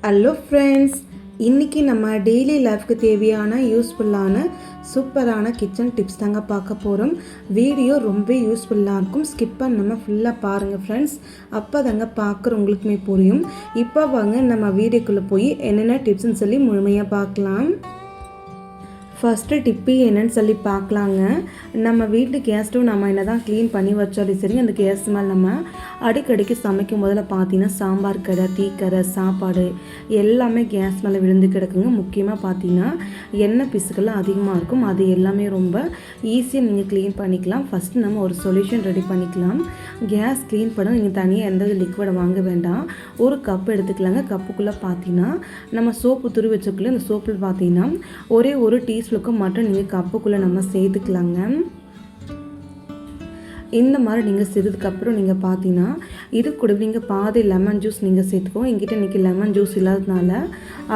Hello friends, இன்றைக்கி நம்ம daily லைஃப்க்கு தேவையான யூஸ்ஃபுல்லான சூப்பரான கிச்சன் டிப்ஸ் தாங்க பார்க்க போகிறோம். வீடியோ ரொம்ப யூஸ்ஃபுல்லாக இருக்கும். ஸ்கிப் பண்ணாமல் ஃபுல்லாக பாருங்கள் ஃப்ரெண்ட்ஸ். அப்போ தாங்க பார்க்குறவங்களுக்குமே புரியும். இப்போ வாங்க நம்ம வீடியோக்குள்ளே போய் என்னென்ன டிப்ஸ்ன்னு சொல்லி முழுமையாக பார்க்கலாம். ஃபஸ்ட்டு டிப்பு என்னன்னு சொல்லி பார்க்கலாங்க. நம்ம வீட்டு கேஸ் ஸ்டவ் நம்ம என்ன தான் க்ளீன் பண்ணி வச்சாலும் சரி, அந்த கேஸ் மேலே நம்ம அடிக்கடிக்கு சமைக்கும் போதில் பார்த்தீங்கன்னா சாம்பார் கரை, டீக்கரை, சாப்பாடு எல்லாமே கேஸ் மேலே விழுந்து கிடக்குங்க. முக்கியமாக பார்த்தீங்கன்னா எண்ணெய் பிசுக்கெல்லாம் அதிகமாக இருக்கும். அது எல்லாமே ரொம்ப ஈஸியாக நீங்கள் க்ளீன் பண்ணிக்கலாம். ஃபஸ்ட்டு நம்ம ஒரு சொல்யூஷன் ரெடி பண்ணிக்கலாம். கேஸ் க்ளீன் பண்ண நீங்கள் தனியாக எந்த லிக்விடை வாங்க வேண்டாம். ஒரு கப் எடுத்துக்கலாங்க. கப்புக்குள்ளே பார்த்தீங்கன்னா நம்ம சோப்பு துரு வச்சுக்குள்ளே அந்த சோப்பில் பார்த்தீங்கன்னா ஒரே ஒரு டீஸ்பூனுக்கு மட்டும் நீங்கள் கப்புக்குள்ளே நம்ம சேர்த்துக்கலாங்க. இந்த மாதிரி நீங்கள் செய்ததுக்கப்புறம் நீங்கள் பார்த்தீங்கன்னா இது கூட நீங்கள் பாதி லெமன் ஜூஸ் நீங்கள் சேர்த்துக்கோங்க. என்கிட்ட இன்றைக்கி லெமன் ஜூஸ் இல்லாததுனால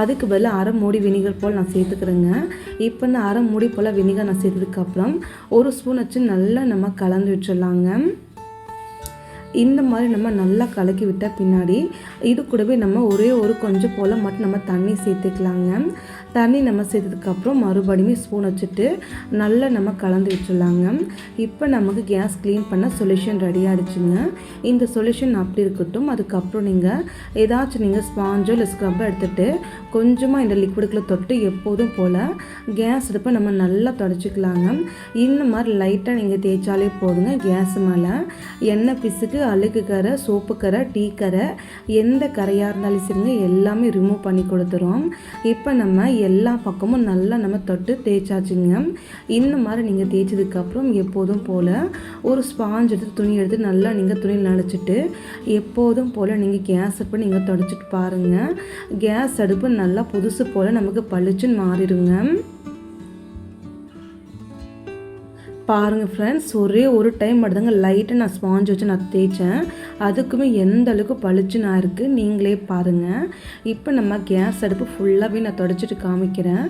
அதுக்கு பதில் அரை மூடி வினிகர் போல் நான் சேர்த்துக்கிறேங்க. இப்போ நான் அரை மூடி போல் வினிகர் நான் சேர்த்ததுக்கப்புறம் ஒரு ஸ்பூன் வச்சு நல்லா நம்ம கலந்து விட்டுடலாங்க. இந்த மாதிரி நம்ம நல்லா கலக்கி விட்ட பின்னாடி இது கூடவே நம்ம ஒரே ஒரு கொஞ்சம் போல் மட்டும் நம்ம தண்ணி சேர்த்துக்கலாங்க. தண்ணி நம்ம சேர்த்ததுக்கப்புறம் மறுபடியும் ஸ்பூன் வச்சுட்டு நல்லா நம்ம கலந்து விட்டுடலாங்க. இப்போ நமக்கு கேஸ் க்ளீன் பண்ண சொல்யூஷன் ரெடி ஆகிடுச்சுங்க. இந்த சொல்யூஷன் அப்படி இருக்கட்டும். அதுக்கப்புறம் நீங்கள் ஏதாச்சும் நீங்கள் ஸ்பாஞ்சோ இல்லை ஸ்க்ரப்போ எடுத்துகிட்டு கொஞ்சமாக இந்த லிக்விடுக்குள்ளே தொட்டு எப்போதும் போல் கேஸ் அடுப்பை நம்ம நல்லா தொடச்சிக்கலாங்க. இந்த மாதிரி லைட்டாக நீங்கள் தேய்ச்சாலே போதுங்க. கேஸ் மேலே எண்ணெய் பிசுக்கு, அழுக்கு கரை, சோப்பு கரை, டீ கரை எந்த கரையாக இருந்தாலும் சரிங்க எல்லாமே ரிமூவ் பண்ணி கொடுத்துரும். இப்போ நம்ம எல்லா பக்கமும் நல்லா நம்ம தொட்டு தேய்ச்சாச்சுங்க. இந்த மாதிரி நீங்கள் தேய்ச்சதுக்கப்புறம் எப்போதும் போல் ஒரு ஸ்பாஞ்ச் எடுத்து துணி எடுத்து நல்லா நீங்கள் துணியில் நனைச்சிட்டு எப்போதும் போல் நீங்கள் கேஸ் அடுப்பை நீங்கள் தொடச்சிட்டு பாருங்கள். கேஸ் அடுப்பு நல்லா புதுசு போல் நமக்கு பளிச்சுன்னு மாறிடுங்க. பாருங்கள் ஃப்ரெண்ட்ஸ், ஒரே ஒரு டைம் மட்டும்தாங்க லைட்டாக நான் ஸ்பாஞ்ச் வச்சு நான் தேய்ச்சேன். அதுக்குமே எந்த அளவுக்கு பளிச்சுன்னு இருக்குது நீங்களே பாருங்கள். இப்போ நம்ம கேஸ் அடுப்பு ஃபுல்லாகவே நான் தொடச்சிட்டு காமிக்கிறேன்.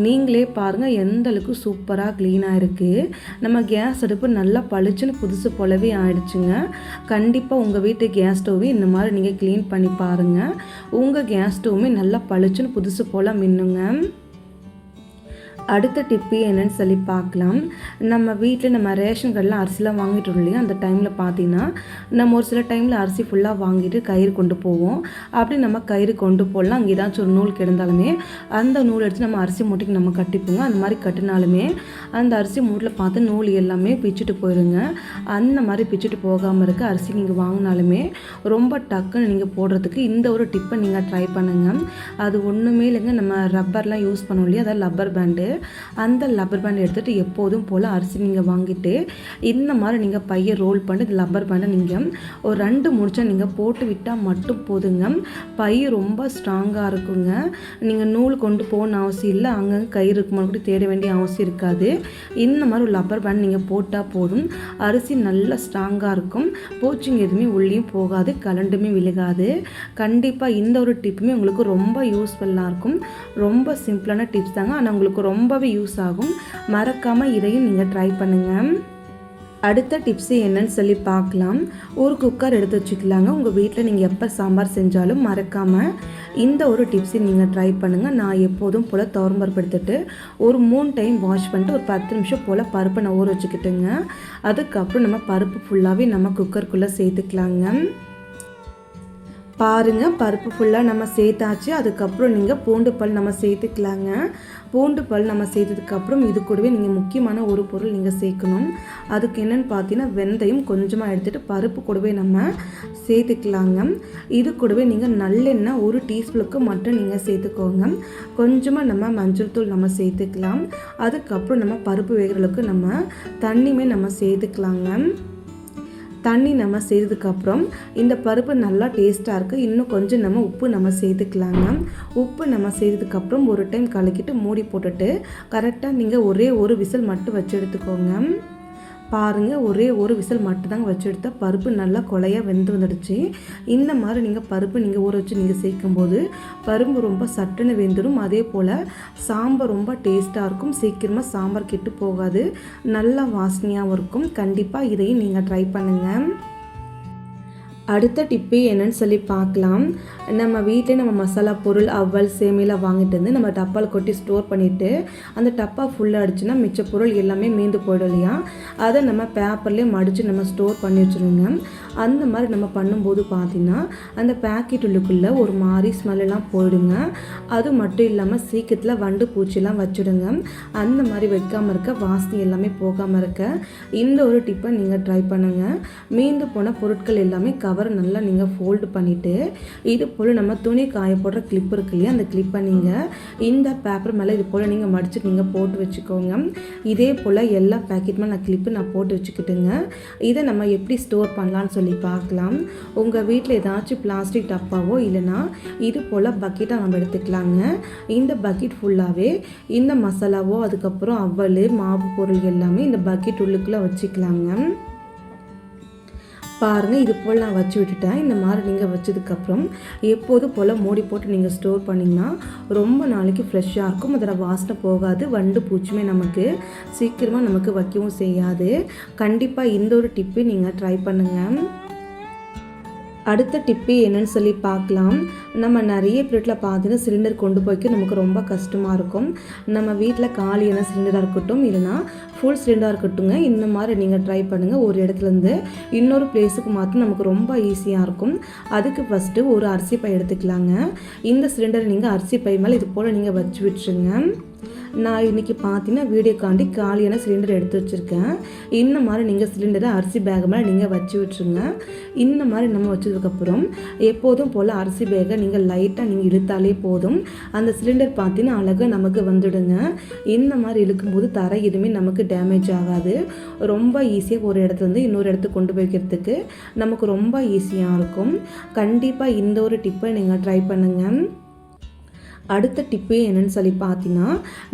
நீங்களே பாருங்கள் எந்த அளவுக்கு சூப்பராக க்ளீனாக இருக்குது. நம்ம கேஸ் அடுப்பு நல்லா பளிச்சுன்னு புதுசு போலவே ஆயிடுச்சுங்க. கண்டிப்பாக உங்கள் வீட்டு கேஸ் ஸ்டவ்வே இந்த மாதிரி நீங்கள் க்ளீன் பண்ணி பாருங்கள். உங்கள் கேஸ் ஸ்டவ்வுமே நல்லா பளிச்சுன்னு புதுசு போல் மின்னுங்க. அடுத்த டிப்பு என்னன்னு சொல்லி பார்க்கலாம். நம்ம வீட்டில் நம்ம ரேஷன் கடையில் அரிசிலாம் வாங்கிட்டு இல்லையா, அந்த டைமில் பார்த்தீங்கன்னா நம்ம ஒரு சில டைமில் அரிசி ஃபுல்லாக வாங்கிட்டு கயிறு கொண்டு போவோம். அப்படி நம்ம கயிறு கொண்டு போடலாம். அங்கே ஏதாச்சும் ஒரு நூல் கிடந்தாலுமே அந்த நூல் எடுத்து நம்ம அரிசி மூட்டைக்கு நம்ம கட்டிப்போங்க. அந்த மாதிரி கட்டினாலுமே அந்த அரிசி மூட்டில் பார்த்து நூல் எல்லாமே பிச்சுட்டு போயிடுங்க. அந்த மாதிரி பிச்சுட்டு போகாமல் இருக்க அரிசி நீங்கள் வாங்கினாலுமே ரொம்ப டக்குன்னு நீங்கள் போடுறதுக்கு இந்த ஒரு டிப்பை நீங்கள் ட்ரை பண்ணுங்கள். அது ஒன்றுமே இல்லைங்க, நம்ம ரப்பர்லாம் யூஸ் பண்ணோம் இல்லையா, அதாவது லப்பர் பேண்டு, அந்த லப்பர் பேண்ட் எடுத்துகிட்டு எப்போதும் போல் அரிசி நீங்கள் வாங்கிட்டு இந்த மாதிரி நீங்கள் பையை ரோல் பண்ணி லப்பர் பேண்டை நீங்கள் ஒரு 2 முடிச்சா நீங்கள் போட்டு விட்டால் மட்டும் போதுங்க. பை ரொம்ப ஸ்ட்ராங்காக இருக்குங்க. நீங்கள் நூல் கொண்டு போகணும் அவசியம் இல்லை. அங்கங்கே கயிறு இருக்கும்போது கூட தேட வேண்டிய அவசியம் இருக்காது. இந்த மாதிரி ஒரு லப்பர் பேண்ட் நீங்கள் போட்டால் போதும். அரிசி நல்லா ஸ்ட்ராங்காக இருக்கும். பூச்சிங்க எதுவுமே உள்ளேயும் போகாது, கலண்டுமே விழுகாது. கண்டிப்பாக இந்த ஒரு டிப்புமே உங்களுக்கு ரொம்ப யூஸ்ஃபுல்லாக இருக்கும். ரொம்ப சிம்பிளான டிப்ஸ் தாங்க, ஆனால் உங்களுக்கு ரொம்பவே யூஸ் ஆகும். மறக்காமல் இதையும் நீங்கள் ட்ரை பண்ணுங்கள். அடுத்த டிப்ஸு என்னன்னு சொல்லி பார்க்கலாம். ஒரு குக்கர் எடுத்து வச்சுக்கலாங்க. உங்கள் வீட்டில் நீங்கள் எப்போ சாம்பார் செஞ்சாலும் மறக்காமல் இந்த ஒரு டிப்ஸை நீங்கள் ட்ரை பண்ணுங்கள். நான் எப்போதும் போல் துவரம்பருப்பு எடுத்துகிட்டு ஒரு 3 டைம் வாஷ் பண்ணிட்டு ஒரு 10 நிமிஷம் போல் பருப்பை நான் ஊற வச்சுக்கிட்டுங்க. அதுக்கப்புறம் நம்ம பருப்பு ஃபுல்லாகவே நம்ம குக்கருக்குள்ளே சேர்த்துக்கலாங்க. பாருங்கள், பருப்பு ஃபுல்லாக நம்ம சேர்த்தாச்சு. அதுக்கப்புறம் நீங்கள் பூண்டு பல் நம்ம சேர்த்துக்கலாங்க. பூண்டு பல் நம்ம சேர்த்ததுக்கப்புறம் இது கூடவே நீங்கள் முக்கியமான ஒரு பொருள் நீங்கள் சேர்க்கணும். அதுக்கு என்னென்னு பார்த்தீங்கன்னா வெந்தயம் கொஞ்சமாக எடுத்துகிட்டு பருப்பு கூடவே நம்ம சேர்த்துக்கலாங்க. இது கூடவே நீங்கள் நல்லெண்ணெய் 1 டீஸ்பூனுக்கு மட்டும் நீங்கள் சேர்த்துக்கோங்க. கொஞ்சமாக நம்ம மஞ்சள் தூள் நம்ம சேர்த்துக்கலாம். அதுக்கப்புறம் நம்ம பருப்பு வேகிறதுக்கு நம்ம தண்ணியுமே நம்ம சேர்த்துக்கலாங்க. தண்ணி நம்ம செய்ததுக்கப்புறம் இந்த பருப்பு நல்லா டேஸ்ட்டாக இருக்குது. இன்னும் கொஞ்சம் நம்ம உப்பு நம்ம சேர்த்துக்கலாங்க. உப்பு நம்ம செய்ததுக்கப்புறம் ஒரு டைம் கலக்கிட்டு மூடி போட்டுட்டு கரெக்டாக நீங்கள் ஒரே ஒரு விசில் மட்டும் வச்சு எடுத்துக்கோங்க. பாருங்கள், ஒரே ஒரு விசில் மட்டும்தாங்க வச்சு எடுத்தால் பருப்பு நல்லா கொலையாக வெந்து வந்துடுச்சு. இந்த மாதிரி நீங்கள் பருப்பு நீங்கள் ஊற வச்சு நீங்கள் சேர்க்கும்போது பருப்பு ரொம்ப சட்டுன்னு வெந்துடும். அதே போல் சாம்பார் ரொம்ப டேஸ்ட்டாக இருக்கும். சீக்கிரமாக சாம்பார் கெட்டு போகாது, நல்லா வாசனையாகவும் இருக்கும். கண்டிப்பாக இதையும் நீங்கள் ட்ரை பண்ணுங்கள். அடுத்த டிப்பு என்னன்னு சொல்லி பார்க்கலாம். நம்ம வீட்டிலே நம்ம மசாலா பொருள் அவல் சேமியெல்லாம் வாங்கிட்டு வந்து நம்ம டப்பாவில் கொட்டி ஸ்டோர் பண்ணிவிட்டு அந்த டப்பா ஃபுல்லாக அடிச்சுன்னா மிச்ச பொருள் எல்லாமே மீந்து போயிடும் இல்லையா, அதை நம்ம பேப்பர்லேயே மடித்து நம்ம ஸ்டோர் பண்ணி வச்சுருங்க. அந்த மாதிரி நம்ம பண்ணும்போது பார்த்திங்கன்னா அந்த பேக்கெட் உள்ளுக்குள்ளே ஒரு மாதிரி ஸ்மெல்லாம் போயிடுங்க. அது மட்டும் இல்லாமல் சீக்கிரத்தில் வண்டு பூச்சிலாம் வச்சுடுங்க. அந்த மாதிரி வைக்காமல் இருக்க, வாசனை எல்லாமே போகாமல் இருக்க இந்த ஒரு டிப்பை நீங்கள் ட்ரை பண்ணுங்கள். மீந்து போன பொருட்கள் எல்லாமே கவர் நல்லா நீங்கள் ஃபோல்டு பண்ணிவிட்டு இது போல் நம்ம துணி காய போடுற கிளிப் இருக்கு இல்லையா, அந்த கிளிப்பை நீங்கள் இந்த பேப்பர் மேலே இது போல் நீங்கள் மடிச்சுட்டு நீங்கள் போட்டு வச்சுக்கோங்க. இதே போல் எல்லா பேக்கெட் மேலே நான் போட்டு வச்சுக்கிட்டுங்க. இதை நம்ம எப்படி ஸ்டோர் பண்ணலான்னு சொல்லி பார்க்கலாம். உங்கள் வீட்டில் ஏதாச்சும் பிளாஸ்டிக் டப்பாவோ இல்லைனா இது போல் பக்கெட்டாக நம்ம எடுத்துக்கலாங்க. இந்த பக்கெட் ஃபுல்லாகவே இந்த மசாலாவோ அதுக்கப்புறம் அவல் மாவு பொருள் எல்லாமே இந்த பக்கெட் உள்ளுக்குள்ளே வச்சுக்கலாங்க. பாருங்கள், இது போல் நான் வச்சு விட்டுட்டேன். இந்த மாதிரி நீங்கள் வச்சதுக்கப்புறம் எப்போது போல் மூடி போட்டு நீங்கள் ஸ்டோர் பண்ணிங்கன்னா ரொம்ப நாளைக்கு ஃப்ரெஷ்ஷாக இருக்கும். அதில் வாசனை போகாது, வண்டு பூச்சியுமே நமக்கு சீக்கிரமாக நமக்கு வைக்கவும் செய்யாது. கண்டிப்பாக இந்த ஒரு டிப்பு நீங்கள் ட்ரை பண்ணுங்கள். அடுத்த டிப்பு என்னன்னு சொல்லி பார்க்கலாம். நம்ம நிறைய பீரியட்டில் பார்த்தீங்கன்னா சிலிண்டர் கொண்டு போய்க்க நமக்கு ரொம்ப கஷ்டமாக இருக்கும். நம்ம வீட்டில் காலியான சிலிண்டராக இருக்கட்டும் இல்லைனா ஃபுல் சிலிண்டராக இருக்கட்டுங்க, இந்த மாதிரி நீங்கள் ட்ரை பண்ணுங்கள். ஒரு இடத்துலேருந்து இன்னொரு பிளேஸுக்கு மாற்ற நமக்கு ரொம்ப ஈஸியாக இருக்கும். அதுக்கு ஃபஸ்ட்டு ஒரு அரிசி பை எடுத்துக்கலாங்க. இந்த சிலிண்டரை நீங்கள் அரிசி பை மேலே இது போல் நீங்கள் வச்சு விட்டுருங்க. நான் இன்றைக்கி பார்த்தீங்கன்னா வீடியோக்காண்டி காலியான சிலிண்டர் எடுத்து வச்சுருக்கேன். இந்த மாதிரி நீங்கள் சிலிண்டரை அரிசி பேக் மேலே நீங்கள் வச்சு விட்டுருங்க. இந்த மாதிரி நம்ம வச்சதுக்கப்புறம் எப்போதும் போல் அரிசி பேக்கை நீங்கள் லைட்டாக நீங்கள் இழுத்தாலே போதும். அந்த சிலிண்டர் பார்த்தீங்கன்னா அழகாக நமக்கு வந்துடுங்க. இந்த மாதிரி இழுக்கும்போது தரை எதுவுமே நமக்கு டேமேஜ் ஆகாது. ரொம்ப ஈஸியாக ஒரு இடத்துலேருந்து இன்னொரு இடத்துக்கு கொண்டு போய்க்கிறதுக்கு நமக்கு ரொம்ப ஈஸியாக இருக்கும். கண்டிப்பாக இந்த ஒரு டிப்பை நீங்கள் ட்ரை பண்ணுங்கள். அடுத்த டிப்பு என்னென்னு சொல்லி பார்த்தீங்கன்னா,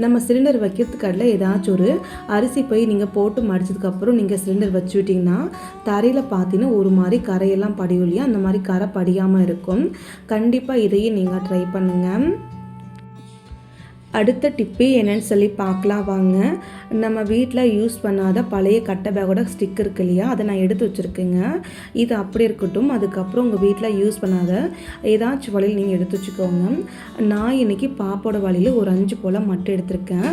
நம்ம சிலிண்டர் வைக்கிறதுக்கு அடியில் ஏதாச்சும் ஒரு அரிசி பை நீங்கள் போட்டு மடிச்சதுக்கப்புறம் நீங்கள் சிலிண்டர் வச்சு விட்டிங்கன்னா தரையில் பார்த்தீங்கன்னா ஒரு மாதிரி கரையெல்லாம் படியும் இல்லையா, அந்த மாதிரி கரை படியாமல் இருக்கும். கண்டிப்பாக இதையும் நீங்கள் ட்ரை பண்ணுங்கள். அடுத்த டிப்பு என்னென்னு சொல்லி பார்க்கலாம் வாங்க. நம்ம வீட்டில் யூஸ் பண்ணாத பழைய கட்டை பேக்கோட ஸ்டிக் இருக்கு இல்லையா, அதை நான் எடுத்து வச்சுருக்கேங்க. இது அப்படி இருக்கட்டும். அதுக்கப்புறம் உங்கள் வீட்டில் யூஸ் பண்ணாத ஏதாச்சும் வழியில் நீங்கள் எடுத்து வச்சுக்கோங்க. நான் இன்றைக்கி பாப்போட வழியில் ஒரு 5 போல் மட்டும் எடுத்திருக்கேன்.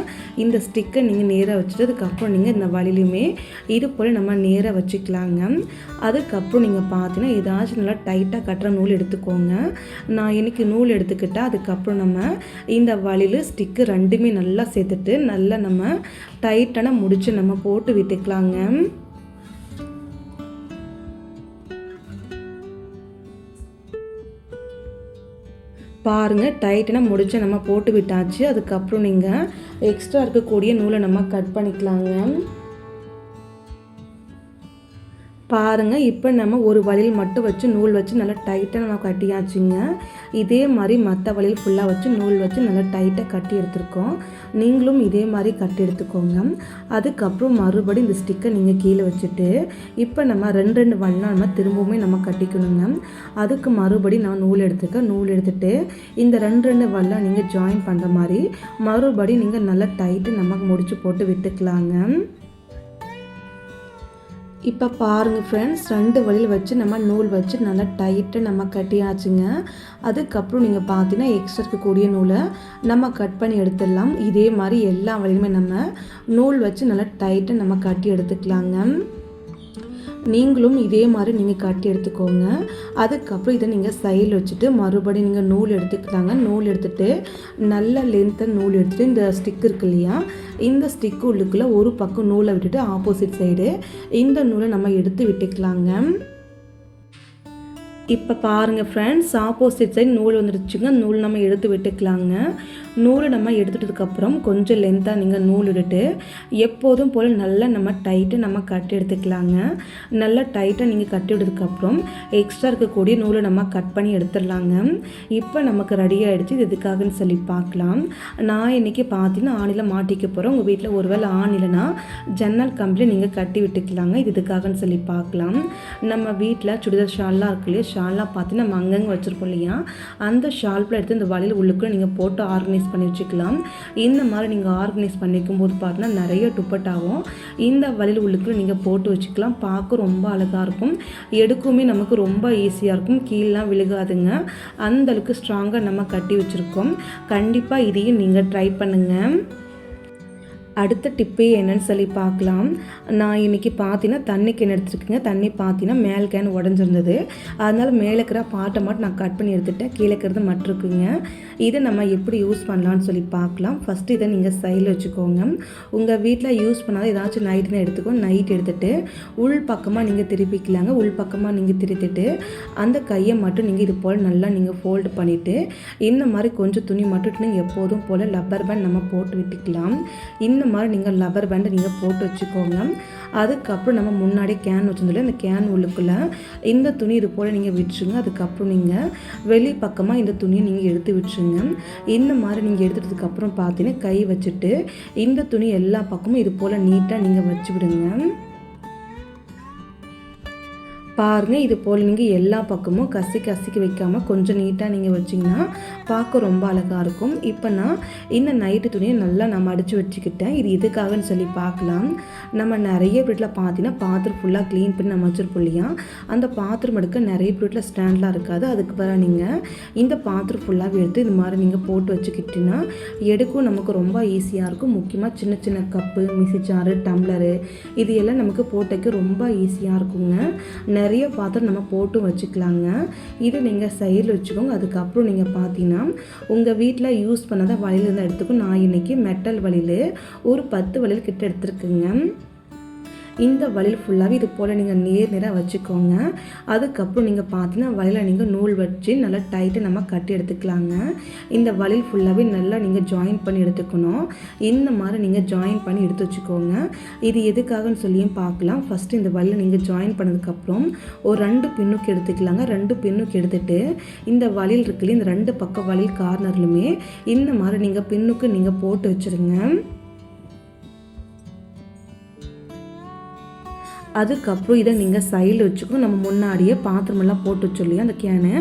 இந்த ஸ்டிக்கை நீங்கள் நேராக வச்சுட்டு அதுக்கப்புறம் நீங்கள் இந்த வழியிலுமே இது போல் நம்ம நேராக வச்சுக்கலாங்க. அதுக்கப்புறம் நீங்கள் பார்த்தீங்கன்னா ஏதாச்சும் நல்லா டைட்டாக கட்டுற நூல் எடுத்துக்கோங்க. நான் இன்றைக்கி நூல் எடுத்துக்கிட்டால் அதுக்கப்புறம் நம்ம இந்த வழியில் ஸ்டிக் ரெண்டுமே நல்லா சேர்த்துட்டு நல்லா நம்ம டைட்டான முடிச்சு நம்ம போட்டு விட்டுக்கலாங்க. பாருங்கள், டைட்டான முடிச்சு நம்ம போட்டு விட்டாச்சு. அதுக்கப்புறம் நீங்கள் எக்ஸ்ட்ரா இருக்கக்கூடிய நூலை நம்ம கட் பண்ணிக்கலாங்க. பாருங்கள், இப்போ நம்ம ஒரு வழியில் மட்டும் வச்சு நூல் வச்சு நல்லா டைட்டாக நம்ம கட்டியாச்சுங்க. இதே மாதிரி மற்ற வழியில் ஃபுல்லாக வச்சு நூல் வச்சு நல்லா டைட்டாக கட்டி எடுத்துருக்கோம். நீங்களும் இதே மாதிரி கட்டி எடுத்துக்கோங்க. அதுக்கப்புறம் மறுபடியும் இந்த ஸ்டிக்கை நீங்கள் கீழே வச்சுட்டு இப்போ நம்ம 2 வழிலாம் நம்ம திரும்பவுமே நம்ம கட்டிக்கணுங்க. அதுக்கு மறுபடியும் நான் நூல் எடுத்துருக்கேன். நூல் எடுத்துகிட்டு இந்த 2 வழிலாம் நீங்கள் ஜாயின் பண்ணுற மாதிரி மறுபடியும் நீங்கள் நல்லா டைட்டு நம்ம முடிச்சு போட்டு விட்டுக்கலாங்க. இப்போ பாருங்கள் ஃப்ரெண்ட்ஸ், 2 வழியில் வச்சு நம்ம நூல் வச்சு நல்லா டைட்டாக நம்ம கட்டியாச்சுங்க. அதுக்கப்புறம் நீங்கள் பார்த்தீங்கன்னா எக்ஸ்ட்ரா இருக்கக்கூடிய நூலை நம்ம கட் பண்ணி எடுத்துடலாம். இதே மாதிரி எல்லா வழியுமே நம்ம நூல் வச்சு நல்லா டைட்டாக நம்ம கட்டி எடுத்துக்கலாங்க. நீங்களும் இதே மாதிரி நீங்கள் கட்டி எடுத்துக்கோங்க. அதுக்கப்புறம் இதை நீங்கள் சைடில் வச்சுட்டு மறுபடியும் நீங்கள் நூல் எடுத்துக்கிட்டாங்க. நூல் எடுத்துகிட்டு நல்ல லென்த்தாக நூல் எடுத்துகிட்டு இந்த ஸ்டிக் இருக்கு இல்லையா, இந்த ஸ்டிக்கு உள்ளுக்குள்ளே ஒரு பக்கம் நூலை விட்டுட்டு ஆப்போசிட் சைடு இந்த நூலை நம்ம எடுத்து விட்டுக்கலாங்க. இப்போ பாருங்கள் ஃப்ரெண்ட்ஸ், ஆப்போசிட் சைடு நூல் வந்துடுச்சுங்க. நூல் நம்ம எடுத்து விட்டுக்கலாங்க. நூலை நம்ம எடுத்துட்டதுக்கப்புறம் கொஞ்சம் லென்த்தாக நீங்கள் நூல் விட்டுட்டு எப்போதும் போல் நல்லா நம்ம டைட்டாக நம்ம கட்டி எடுத்துக்கலாங்க. நல்லா டைட்டாக நீங்கள் கட்டி விட்டதுக்கப்புறம் எக்ஸ்ட்ரா இருக்கக்கூடிய நூலை நம்ம கட் பண்ணி எடுத்துடலாங்க. இப்போ நமக்கு ரெடி ஆகிடுச்சு. இது எதுக்காகன்னு சொல்லி பார்க்கலாம். நான் இன்றைக்கி பார்த்தீங்கன்னா ஆணியில் மாட்டிக்க போகிறேன். உங்கள் வீட்டில் ஒருவேளை ஆணிலனா ஜன்னல் கம்பில் நீங்கள் கட்டி விட்டுக்கலாங்க. இது எதுக்காகன்னு சொல்லி பார்க்கலாம். நம்ம வீட்டில் சுடிதார் ஷால்லாம் இருக்கு இல்லையா, ஷால்லாம் பார்த்து நம்ம அங்கங்கே வச்சுருப்போம் இல்லையா, அந்த ஷால்பில் எடுத்து இந்த வளையல் உள்ளுக்குள்ளே நீங்கள் போட்டு ஆர்கனைஸ் பண்ணி வச்சுக்கலாம். இந்த மாதிரி நீங்கள் ஆர்கனைஸ் பண்ணிக்கும் போது பார்த்தீங்கன்னா நிறைய துப்பட்டாவும் இந்த வளையல் உள்ளுக்குள்ளே நீங்கள் போட்டு வச்சுக்கலாம். பார்க்க ரொம்ப அழகாக இருக்கும், எடுக்குமே நமக்கு ரொம்ப ஈஸியாக இருக்கும், கீழெலாம் விழுகாதுங்க. அந்தளவுக்கு ஸ்ட்ராங்காக நம்ம கட்டி வச்சுருக்கோம். கண்டிப்பாக இதையும் நீங்கள் ட்ரை பண்ணுங்கள். அடுத்த டிப்பே என்னன்னு சொல்லி பார்க்கலாம். நான் இன்றைக்கி பார்த்தீங்கன்னா தண்ணி கேன் எடுத்துருக்கேங்க. தண்ணி பார்த்தீங்கன்னா மேல் கேன் உடஞ்சிருந்தது, அதனால் மேலே இருக்கிற பாட்டை மட்டும் நான் கட் பண்ணி எடுத்துகிட்டேன், கீழே இருக்கிறது மட்டும் இருக்குங்க. இதை நம்ம எப்படி யூஸ் பண்ணலான்னு சொல்லி பார்க்கலாம். ஃபஸ்ட்டு இதை நீங்கள் சைடில் வச்சுக்கோங்க. உங்கள் வீட்டில் யூஸ் பண்ணாத ஏதாச்சும் நைட்டு தான் எடுத்துக்கோங்க. நைட் எடுத்துகிட்டு உள் பக்கமாக நீங்கள் திருப்பிக்கலாங்க. உள் பக்கமாக நீங்கள் திருத்திட்டு அந்த கையை மட்டும் நீங்கள் இது போல் நல்லா நீங்கள் ஃபோல்டு பண்ணிவிட்டு இந்த மாதிரி கொஞ்சம் துணி மட்டும் நீங்கள் எப்போதும் போல் லப்பர் பேண்ட் நம்ம போட்டு விட்டுக்கலாம். இந்த மாதிரி நீங்கள் லப்பர் பேண்டை நீங்கள் போட்டு வச்சுக்கோங்க. அதுக்கப்புறம் நம்ம முன்னாடி கேன் வச்சுருந்தோம்ல, அந்த கேன் உள்ளுக்குள்ளே இந்த துணி இது போல் நீங்கள் விட்டுருங்க. அதுக்கப்புறம் நீங்கள் வெளி பக்கமாக இந்த துணியை நீங்கள் எடுத்து விட்டுருங்க. இந்த மாதிரி நீங்கள் எடுத்துட்டதுக்கப்புறம் பார்த்தீங்கன்னா கை வச்சுட்டு இந்த துணி எல்லா பக்கமும் இது போல் நீட்டாக நீங்கள் வச்சு விடுங்க. பாருங்கள், இது போல் நீங்கள் எல்லா பக்கமும் கசிக்கு வைக்காமல் கொஞ்சம் நீட்டாக நீங்கள் வச்சிங்கன்னா பார்க்க ரொம்ப அழகாக இருக்கும். இப்போ நான் இந்த நைட்டு துணியை நல்லா நான் மடித்து வச்சுக்கிட்டேன். இது எதுக்காகன்னு சொல்லி பார்க்கலாம். நம்ம நிறைய வீட்டில் பார்த்தீங்கன்னா பாத்திரம் ஃபுல்லாக க்ளீன் பண்ணி நம்ம வச்சுருப்போம் இல்லையா, அந்த பாத்திரம் எடுக்க நிறைய வீட்டில் ஸ்டாண்ட்லாம் இருக்காது. அதுக்கு பிறகு நீங்கள் இந்த பாத்திரம் ஃபுல்லாக எடுத்து இந்த மாதிரி நீங்கள் போட்டு வச்சுக்கிட்டிங்கன்னா எடுக்கும் நமக்கு ரொம்ப ஈஸியாக இருக்கும். முக்கியமாக சின்ன சின்ன கப்பு, மிக்ஸி ஜாரு, டம்ளரு இது எல்லாம் நமக்கு போட்டுக்க ரொம்ப ஈஸியாக இருக்குங்க. நிறைய பாத்திரம் நம்ம போட்டு வச்சுக்கலாங்க. இதை நீங்கள் சைடில் வச்சுக்கோங்க. அதுக்கப்புறம் நீங்கள் பார்த்தீங்கன்னா உங்கள் வீட்டில் யூஸ் பண்ணாத வளையல் இருந்தால் எடுத்துக்கோ. நான் இன்றைக்கி மெட்டல் வளையல் ஒரு 10 வளையல் கிட்ட எடுத்துருக்குங்க. இந்த வளையல் ஃபுல்லாகவே இது போல் நீங்கள் நேராக வச்சுக்கோங்க. அதுக்கப்புறம் நீங்கள் பார்த்தீங்கன்னா வளையலை நீங்கள் நூல் வச்சு நல்லா டைட்டாக நம்ம கட்டி எடுத்துக்கலாங்க. இந்த வளையல் ஃபுல்லாகவே நல்லா நீங்கள் ஜாயின் பண்ணி எடுத்துக்கணும். இந்த மாதிரி நீங்கள் ஜாயின் பண்ணி எடுத்து வச்சுக்கோங்க. இது எதுக்காகன்னு சொல்லியும் பார்க்கலாம். ஃபஸ்ட்டு இந்த வளையலை நீங்கள் ஜாயின் பண்ணதுக்கப்புறம் ஒரு 2 பின்னுக்கு எடுத்துக்கலாங்க. 2 பின்னுக்கு எடுத்துகிட்டு இந்த வளையல் இருக்குல்ல, இந்த 2 பக்கம் வளையல் கார்னர்லுமே இந்த மாதிரி நீங்கள் பின்னுக்கு நீங்கள் போட்டு வச்சுருங்க. அதுக்கப்புறம் இதை நீங்கள் சைடில் வச்சுக்கணும். நம்ம முன்னாடியே பாத்திரமெல்லாம் போட்டு வச்சுருலையா அந்த கேனு,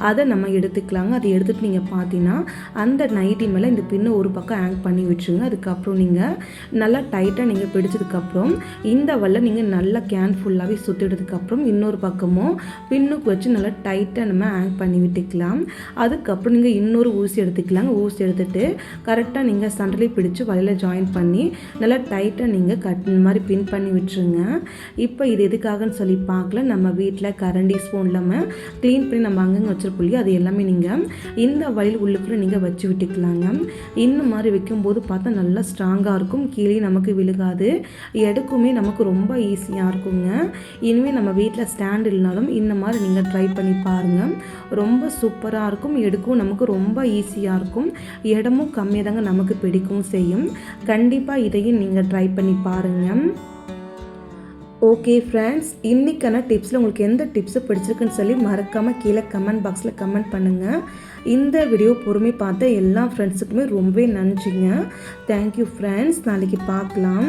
அதை நம்ம எடுத்துக்கலாங்க. அதை எடுத்துகிட்டு நீங்கள் பார்த்தீங்கன்னா அந்த நைட்டி மேலே இந்த பின்னை ஒரு பக்கம் ஹேங் பண்ணி வச்சுருங்க. அதுக்கப்புறம் நீங்கள் நல்லா டைட்டாக நீங்கள் பிடிச்சதுக்கப்புறம் இந்த வல்ல நீங்கள் நல்லா கேன் ஃபுல்லாகவே சுற்றிட்டதுக்கப்புறம் இன்னொரு பக்கமும் பின்னுக்கு வச்சு நல்லா டைட்டாக நம்ம ஹேங் பண்ணி விட்டுக்கலாம். அதுக்கப்புறம் நீங்கள் இன்னொரு ஊசி எடுத்துக்கலாங்க. ஊசி எடுத்துகிட்டு கரெக்டாக நீங்கள் சண்டலை பிடிச்சி வலையில் ஜாயின் பண்ணி நல்லா டைட்டாக நீங்கள் இந்த மாதிரி பின் பண்ணி விட்டுருங்க. இப்போ இது எதுக்காகன்னு சொல்லி பார்க்கல. நம்ம வீட்டில் கரண்டி, ஸ்பூன் இல்லாமல் க்ளீன் பண்ணி நம்ம அங்கங்கே வச்சுருப்போம் இல்லையா, அது எல்லாமே நீங்கள் இந்த வளையல் உள்ளுக்குள்ளே நீங்கள் வச்சு விட்டுக்கலாங்க. இந்த மாதிரி வைக்கும்போது பார்த்தா நல்லா ஸ்ட்ராங்காக இருக்கும், கீழே நமக்கு விழுகாது, எடுக்குமே நமக்கு ரொம்ப ஈஸியாக இருக்குங்க. இனிமேல் நம்ம வீட்டில் ஸ்டாண்ட் இல்லைனாலும் இந்த மாதிரி நீங்கள் ட்ரை பண்ணி பாருங்கள். ரொம்ப சூப்பராக இருக்கும், எடுக்கும் நமக்கு ரொம்ப ஈஸியாக இருக்கும், இடமும் கம்மியாக தாங்க நமக்கு பிடிக்கும் செய்யும். கண்டிப்பாக இதையும் நீங்கள் ட்ரை பண்ணி பாருங்கள். ஓகே ஃப்ரெண்ட்ஸ், இன்றைக்கான டிப்ஸில் உங்களுக்கு எந்த டிப்ஸு பிடிச்சிருக்குன்னு சொல்லி மறக்காமல் கீழே கமெண்ட் பாக்ஸில் கமெண்ட் பண்ணுங்கள். இந்த வீடியோ பொறுமை பார்த்த எல்லா ஃப்ரெண்ட்ஸுக்குமே ரொம்பவே நன்றிங்க. தேங்க்யூ ஃப்ரெண்ட்ஸ், நாளைக்கு பார்க்கலாம்.